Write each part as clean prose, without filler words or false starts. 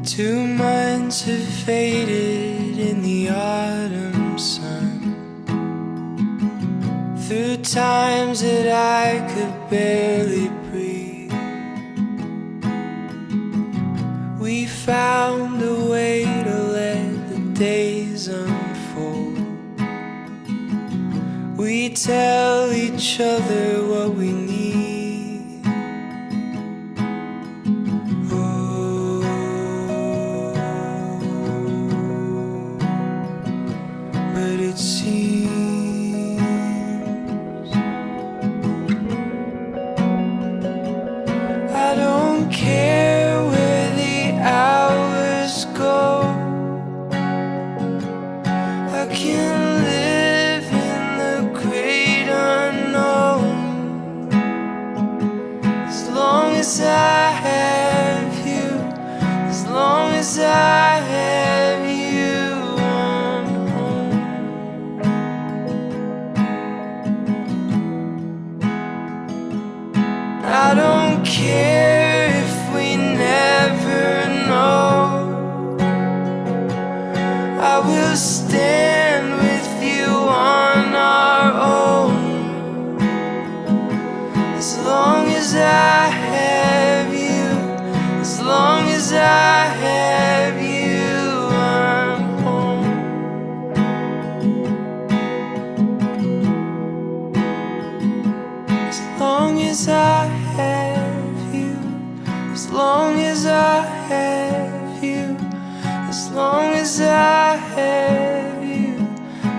2 months have faded in the autumn sun, through times that I could barely breathe. We found a way to let the days unfold. We tell each other what we need. But it seems I don't care where the hours go. I can live in the great unknown, as long as I have you, as long as I have you. I don't care if we never know. I will stand with you on our own, as long as I have you, as long as I have you, I'm home. As long as I have you, as long as I have you, as long as I have you,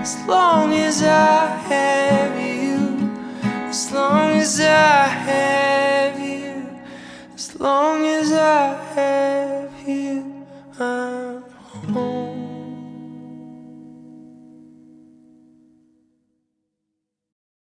as long as I have you, as long as I have you, as long as I have you.